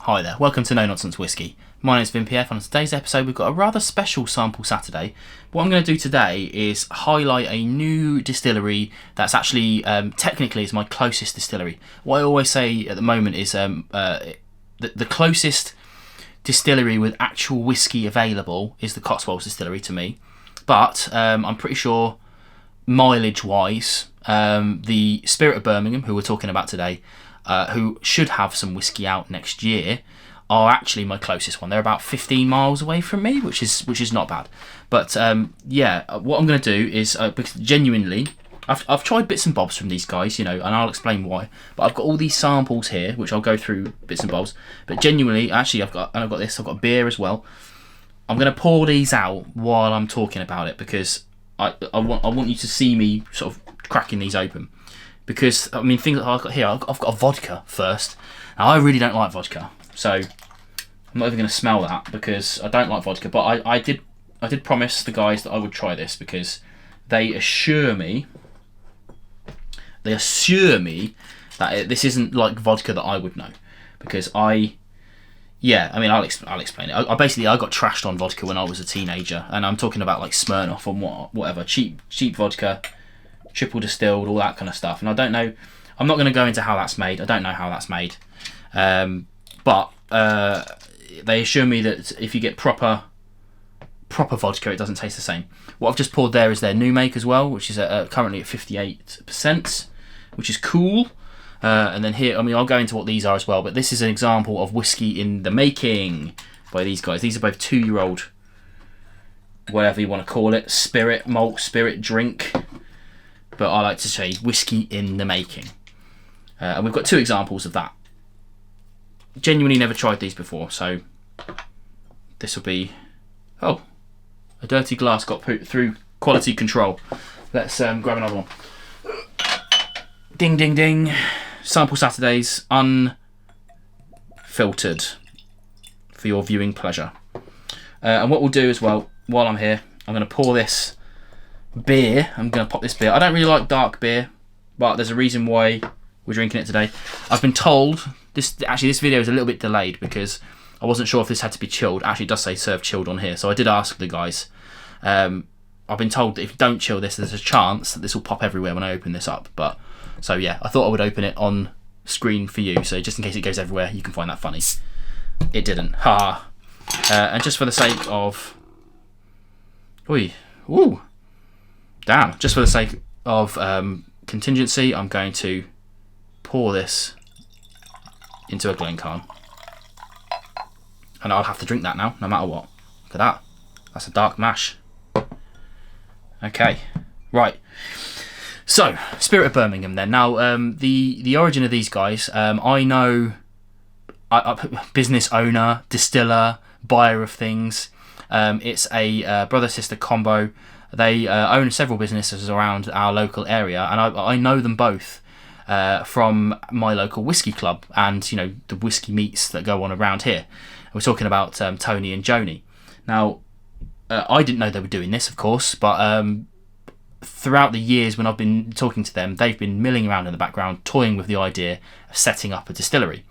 Hi there, welcome to No Nonsense Whiskey. My name is VinPF, and on today's episode we've got a rather special sample Saturday. What I'm going to do today is highlight a new distillery that's actually, technically, is my closest distillery. What I always say at the moment is the closest distillery with actual whiskey available is the Cotswolds distillery to me. But I'm pretty sure, mileage-wise, the Spirit of Birmingham, who we're talking about today, who should have some whiskey out next year, are actually my closest one. They're about 15 miles away from me, which is not bad. But yeah, what I'm going to do is, because genuinely, I've tried bits and bobs from these guys, you know, and I'll explain why. But I've got all these samples here, which I'll go through bits and bobs. But genuinely, actually, I've got this. I've got beer as well. I'm going to pour these out while I'm talking about it, because I want you to see me sort of cracking these open. Because, I mean, things that I've got here, I've got a vodka first. Now, I really don't like vodka, so I'm not even going to smell that because I don't like vodka. But I did promise the guys that I would try this, because they assure me that this isn't like vodka that I would know. Because I'll explain it. I got trashed on vodka when I was a teenager, and I'm talking about like Smirnoff and whatever, cheap vodka, triple distilled, all that kind of stuff. And I don't know, I'm not going to go into how that's made. I don't know how that's made. But they assure me that if you get proper vodka, it doesn't taste the same. What I've just poured there is their new make as well, which is currently at 58%, which is cool. And then here, I mean, I'll go into what these are as well, but this is an example of whiskey in the making by these guys. These are both 2-year-old, whatever you want to call it, spirit, malt, spirit, drink. But I like to say whiskey in the making. And we've got 2 examples of that. Genuinely never tried these before, so this will be... Oh, a dirty glass got put through quality control. Let's grab another one. Ding, ding, ding. Sample Saturdays, unfiltered, for your viewing pleasure. And what we'll do as well, while I'm here, I'm going to pour this beer. I'm going to pop this beer. I don't really like dark beer, but there's a reason why we're drinking it today. I've been told, this video is a little bit delayed because I wasn't sure if this had to be chilled. Actually, it does say serve chilled on here, so I did ask the guys. I've been told that if you don't chill this, there's a chance that this will pop everywhere when I open this up. But so yeah, I thought I would open it on screen for you, so just in case it goes everywhere, you can find that funny. It didn't. Ha! And just for the sake of... Ooh! Damn! Just for the sake of contingency, I'm going to pour this into a Glencairn. And I'll have to drink that now, no matter what. Look at that. That's a dark mash. Okay. Right. So, Spirit of Birmingham then. Now, the origin of these guys, I know... business owner, distiller, buyer of things. It's a brother-sister combo. They own several businesses around our local area, and I know them both from my local whiskey club and, you know, the whiskey meets that go on around here. We're talking about Tony and Joni. Now, I didn't know they were doing this, of course, but throughout the years when I've been talking to them, they've been milling around in the background, toying with the idea of setting up a distillery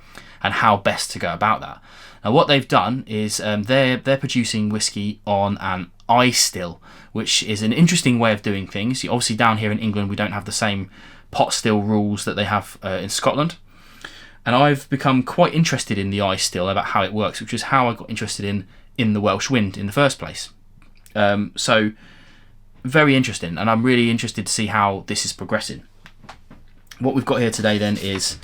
and how best to go about that. Now, what they've done is they're producing whiskey on an ice still, which is an interesting way of doing things. Obviously, down here in England, we don't have the same pot still rules that they have in Scotland. And I've become quite interested in the ice still, about how it works, which is how I got interested in the Welsh Wind in the first place. So, very interesting, and I'm really interested to see how this is progressing. What we've got here today then is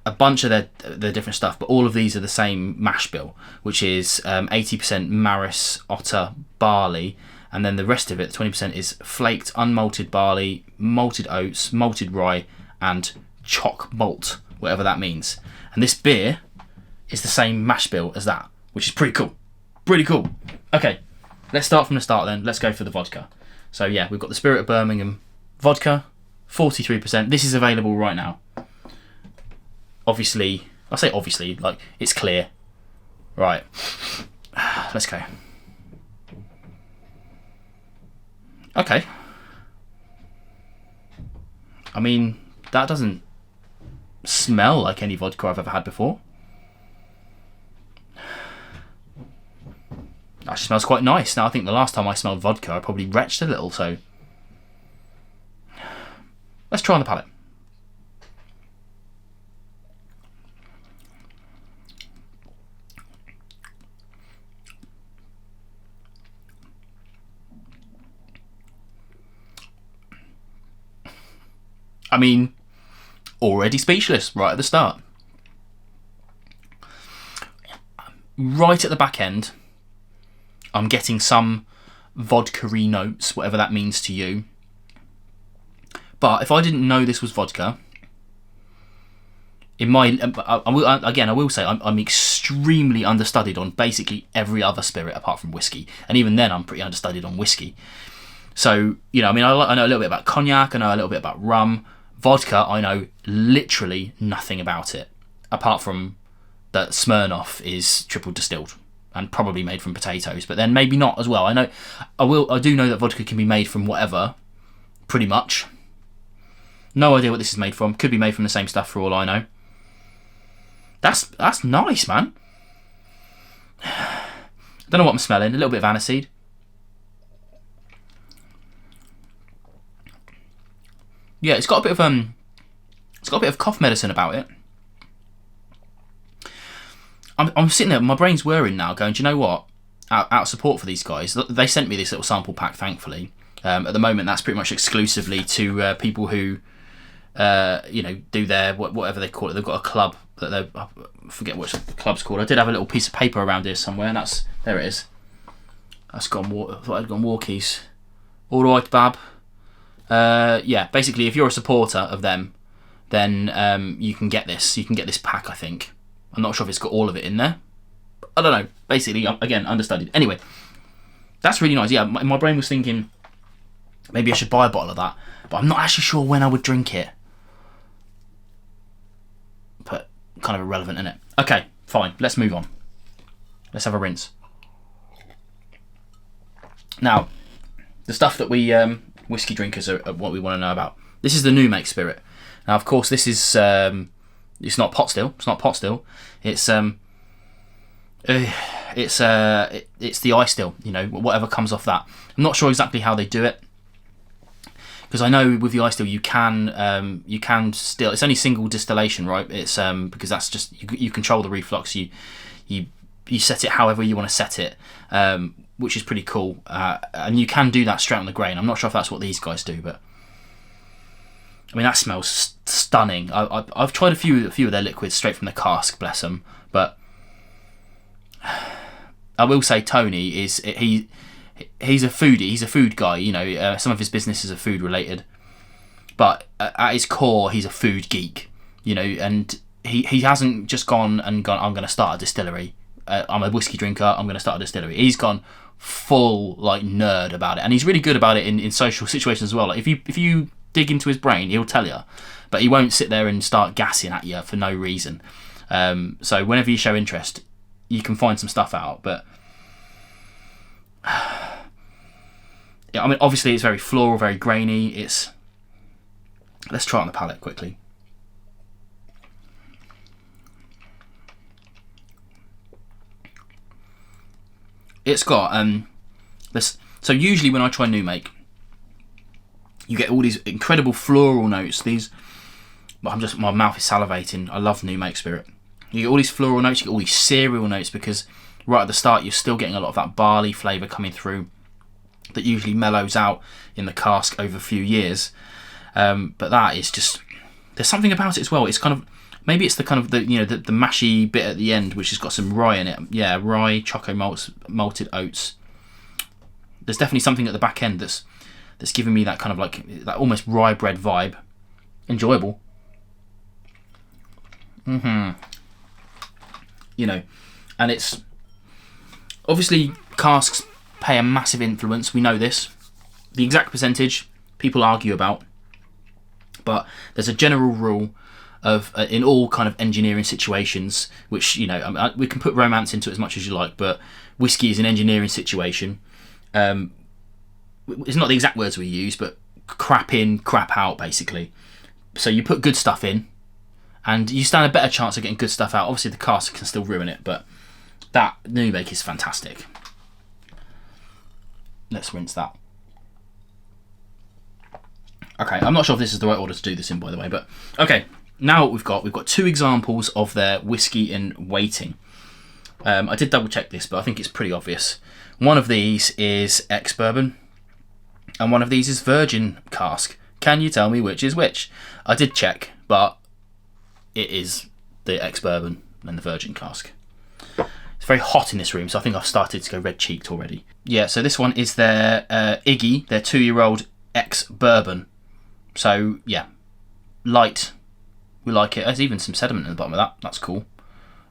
a bunch of their different stuff, but all of these are the same mash bill, which is 80% Maris Otter barley, and then the rest of it, 20%, is flaked unmalted barley, malted oats, malted rye, and chock malt, whatever that means. And this beer is the same mash bill as that, which is pretty cool. Pretty cool. Okay, let's start from the start then. Let's go for the vodka. So yeah, we've got the Spirit of Birmingham vodka, 43%. This is available right now. Obviously, I say obviously, like, it's clear. Right, let's go. Okay. I mean, that doesn't smell like any vodka I've ever had before. actually smells quite nice. Now, I think the last time I smelled vodka, I probably retched a little, so let's try on the palate. I mean, already speechless right at the start. Right at the back end, I'm getting some vodka-y notes, whatever that means to you. But if I didn't know this was vodka, I will say I'm extremely understudied on basically every other spirit apart from whiskey, and even then I'm pretty understudied on whiskey. So, you know, I mean, I know a little bit about cognac, I know a little bit about rum. Vodka, I know literally nothing about it, apart from that Smirnoff is triple distilled and probably made from potatoes, but then maybe not as well. I do know that vodka can be made from whatever, pretty much. No idea what this is made from. Could be made from the same stuff for all I know. That's nice, man. Don't know what I'm smelling. A little bit of aniseed. Yeah, it's got a bit of cough medicine about it. I'm sitting there, my brain's whirring now, going, do you know what? Out of support for these guys, they sent me this little sample pack, thankfully. At the moment, that's pretty much exclusively to people who, do their whatever they call it. They've got a club that I forget what the club's called. I did have a little piece of paper around here somewhere, and there it is. That's gone. I thought I'd gone walkies. All right, Bab. Yeah, basically, if you're a supporter of them, then you can get this. You can get this pack, I think. I'm not sure if it's got all of it in there. I don't know. Basically, again, understudied. Anyway, that's really nice. Yeah, my brain was thinking maybe I should buy a bottle of that, but I'm not actually sure when I would drink it. But kind of irrelevant, isn't it? Okay, fine. Let's move on. Let's have a rinse. Now, the stuff that we whiskey drinkers are what we want to know about. This is the new make spirit. Now, of course, this is it's not pot still. It's not pot still. It's the ice still. You know, whatever comes off that. I'm not sure exactly how they do it, because I know with the ice still you can still. It's only single distillation, right? It's because that's just you control the reflux. You set it however you want to set it. Which is pretty cool, and you can do that straight on the grain. I'm not sure if that's what these guys do, but I mean that smells stunning. I've tried a few of their liquids straight from the cask, bless them. But I will say Tony he's a foodie. He's a food guy. You know, some of his businesses are food related, but at his core, he's a food geek. You know, and he hasn't just gone. I'm going to start a distillery. I'm a whiskey drinker. I'm going to start a distillery. He's gone full like nerd about it, and he's really good about it in social situations as well. Like if you dig into his brain, he'll tell you, but he won't sit there and start gassing at you for no reason. So whenever you show interest, you can find some stuff out. But yeah, I mean, obviously it's very floral, very grainy. Let's try it on the palate quickly. It's got this. So usually when I try new make, you get all these incredible floral notes. My mouth is salivating. I love new make spirit. You get all these floral notes. You get all these cereal notes, because right at the start you're still getting a lot of that barley flavour coming through, that usually mellows out in the cask over a few years. But that is just, there's something about it as well. It's kind of, maybe it's the kind of the mashy bit at the end, which has got some rye in it. Yeah, rye, choco malts, malted oats. There's definitely something at the back end that's giving me that kind of like that almost rye bread vibe. Enjoyable. You know, and it's obviously casks play a massive influence. We know this. The exact percentage people argue about, but there's a general rule of in all kind of engineering situations, which, you know, I mean, we can put romance into it as much as you like, but whiskey is an engineering situation. It's not the exact words we use, but crap in, crap out, basically. So you put good stuff in, and you stand a better chance of getting good stuff out. Obviously, the cask can still ruin it, but that new make is fantastic. let's rinse that. Okay, I'm not sure if this is the right order to do this in, by the way, but okay. Now what we've got 2 examples of their whiskey in waiting. I did double check this, but I think it's pretty obvious. One of these is Ex Bourbon, and one of these is Virgin Cask. Can you tell me which is which? I did check, but it is the Ex Bourbon and the Virgin Cask. It's very hot in this room, so I think I've started to go red-cheeked already. Yeah, so this one is their Iggy, their 2-year-old Ex Bourbon. So, yeah, light. We like it. There's even some sediment at the bottom of that. That's cool.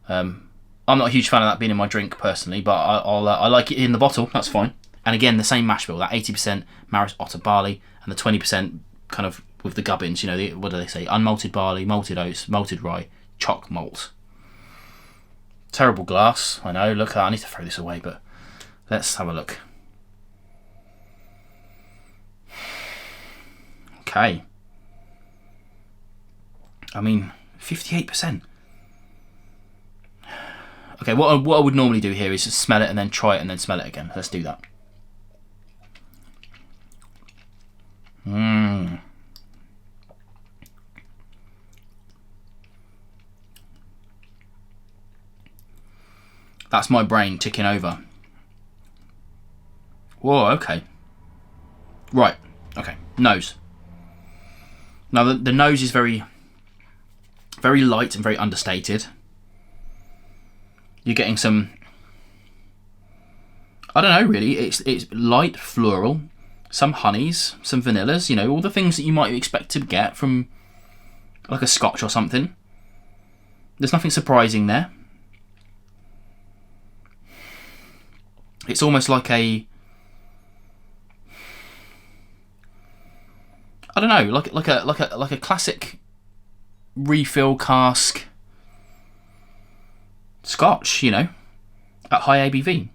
I'm not a huge fan of that being in my drink personally, but I like it in the bottle. That's fine. And again, the same mash bill, that 80% Maris Otter barley and the 20% kind of with the gubbins, you know, what do they say? Unmalted barley, malted oats, malted rye, choc malt. Terrible glass. I know. Look, I need to throw this away, but let's have a look. Okay. I mean, 58%. Okay, what I would normally do here is just smell it and then try it and then smell it again. Let's do that. That's my brain ticking over. Whoa, okay. Right, okay, nose. Now the nose is very light and very understated. You're getting some, I don't know really, it's light floral, some honeys, some vanillas, you know, all the things that you might expect to get from like a Scotch or something. There's nothing surprising there. It's almost like a, I don't know, like a classic refill cask Scotch, you know, at high ABV.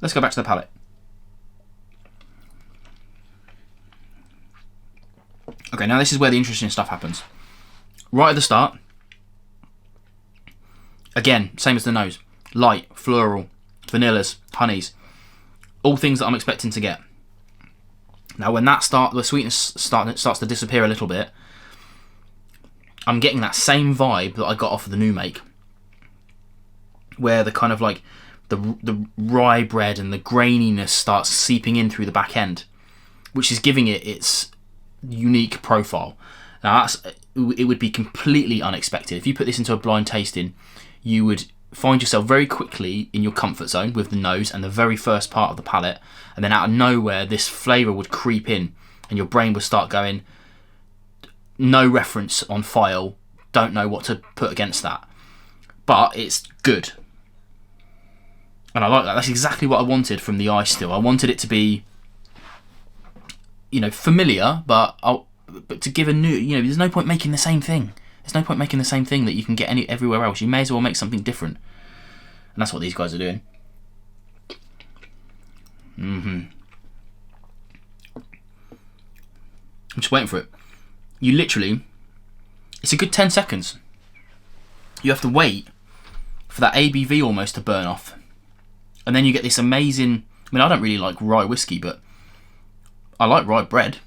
Let's go back to the palate. Okay, now this is where the interesting stuff happens. Right at the start, again, same as the nose, light, floral, vanillas, honeys, all things that I'm expecting to get. Now when the sweetness starts to disappear a little bit, I'm getting that same vibe that I got off of the new make, where the kind of like the rye bread and the graininess starts seeping in through the back end, which is giving it its unique profile. Now it would be completely unexpected. If you put this into a blind tasting, you would find yourself very quickly in your comfort zone with the nose and the very first part of the palate, and then out of nowhere this flavour would creep in and your brain would start going, no reference on file, don't know what to put against that, but it's good. And I like that. That's exactly what I wanted from the ice still. I wanted it to be, you know, familiar, but to give a new, you know, there's no point making the same thing. There's no point making the same thing that you can get everywhere else. You may as well make something different. And that's what these guys are doing. I'm just waiting for it. You literally, it's a good 10 seconds. You have to wait for that ABV almost to burn off. And then you get this amazing, I mean, I don't really like rye whiskey, but I like rye bread.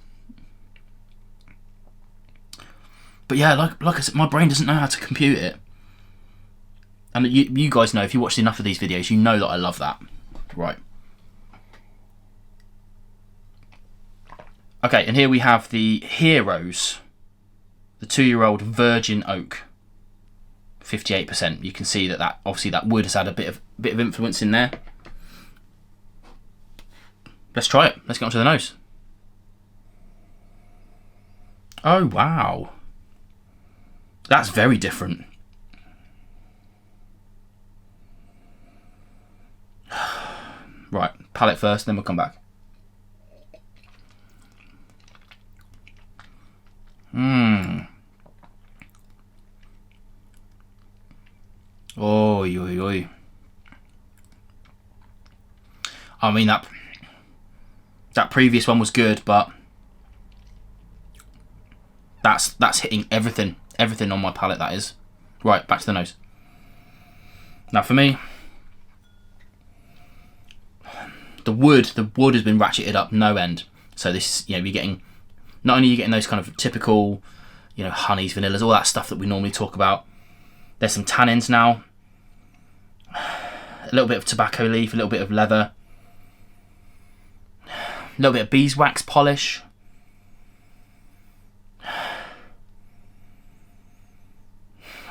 But yeah, like I said, my brain doesn't know how to compute it. And you guys know, if you watched enough of these videos, you know that I love that. Right. Okay, and here we have the Heroes, the 2-year-old Virgin Oak, 58%. You can see that obviously that wood has had a bit of influence in there. Let's try it. Let's get onto the nose. Oh wow, that's very different. Right, palate first, then we'll come back. Oi, oi, oi. I mean, that previous one was good, but that's hitting everything on my palate, that is. Right, back to the nose. Now for me, the wood has been ratcheted up no end. So this, you know, you're getting, not only are you getting those kind of typical, you know, honeys, vanillas, all that stuff that we normally talk about. There's some tannins now. A little bit of tobacco leaf, a little bit of leather. A little bit of beeswax polish.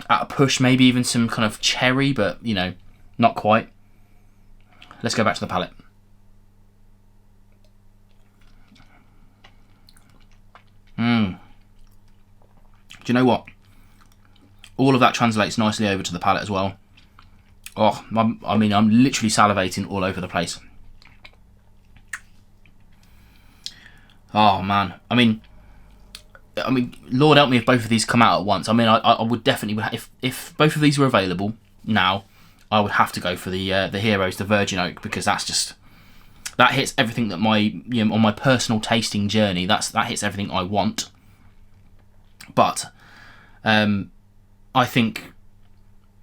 At a push, maybe even some kind of cherry, but, you know, not quite. Let's go back to the palate. Do you know what? All of that translates nicely over to the palate as well. Oh, I mean, I'm literally salivating all over the place. Oh man, I mean, Lord help me if both of these come out at once. I mean, I would definitely, if both of these were available now, I would have to go for the Heroes, the Virgin Oak, because that hits everything that on my personal tasting journey. That hits everything I want. But I think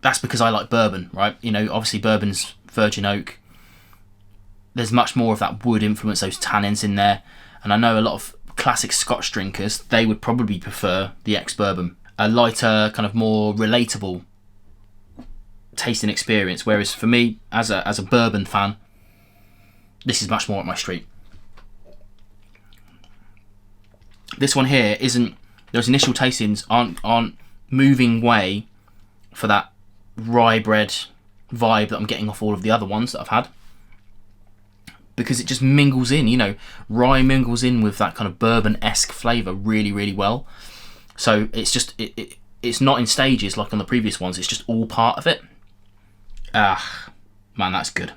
that's because I like bourbon, right? You know, obviously bourbon's Virgin Oak. There's much more of that wood influence, those tannins in there. And I know a lot of classic Scotch drinkers, they would probably prefer the Ex Bourbon. A lighter, kind of more relatable tasting experience. Whereas for me, as a bourbon fan, this is much more up my street. This one here isn't, those initial tastings aren't moving way for that rye bread vibe that I'm getting off all of the other ones that I've had, because it just mingles in, you know, rye mingles in with that kind of bourbon-esque flavour really, really well. So it's just, it's not in stages like on the previous ones, it's just all part of it. Ah, man, that's good.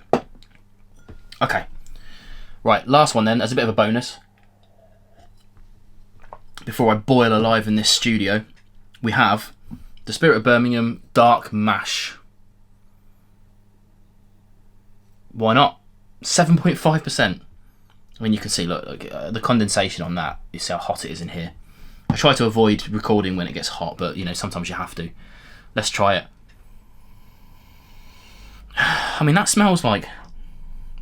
Okay, right, last one then, as a bit of a bonus. Before I boil alive in this studio, we have the Spirit of Birmingham Dark Mash. Why not? 7.5%. I mean, you can see, look the condensation on that. You see how hot it is in here. I try to avoid recording when it gets hot, but, you know, sometimes you have to. Let's try it. I mean, that smells like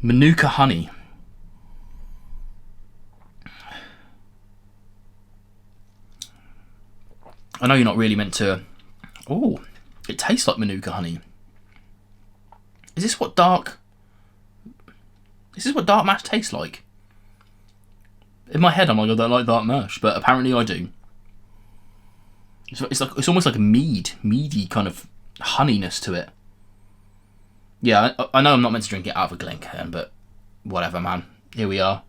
Manuka honey. I know you're not really meant to... Oh, it tastes like Manuka honey. Is this what dark mash tastes like? In my head, I'm like, I don't like dark mash, but apparently I do. It's almost like a meady kind of honeyness to it. Yeah, I know I'm not meant to drink it out of a Glencairn, but whatever, man. Here we are.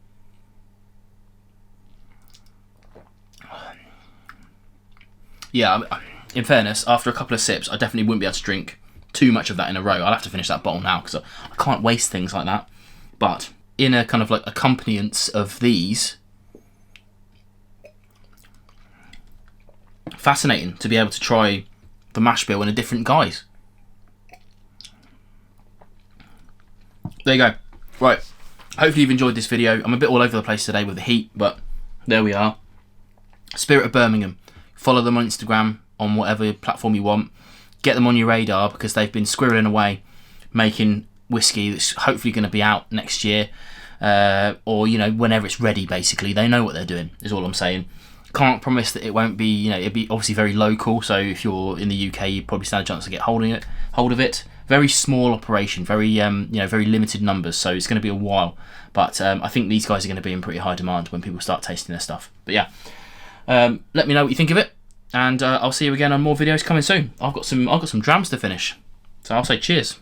Yeah, in fairness, after a couple of sips, I definitely wouldn't be able to drink too much of that in a row. I'll have to finish that bottle now, because I can't waste things like that. But in a kind of like accompaniment of these, fascinating to be able to try the mash bill in a different guise. There you go. Right, hopefully you've enjoyed this video. I'm a bit all over the place today with the heat, but there we are. Spirit of Birmingham. Follow them on Instagram, on whatever platform you want. Get them on your radar, because they've been squirreling away making whiskey that's hopefully going to be out next year, or, you know, whenever it's ready. Basically, they know what they're doing, is all I'm saying. Can't promise that it won't be, you know, it'll be obviously very local, so if you're in the UK, you probably stand a chance to get hold of it. Very small operation, very you know, very limited numbers, so it's going to be a while. But I think these guys are going to be in pretty high demand when people start tasting their stuff. But yeah, let me know what you think of it, and I'll see you again on more videos coming soon. I've got some drams to finish, so I'll say cheers.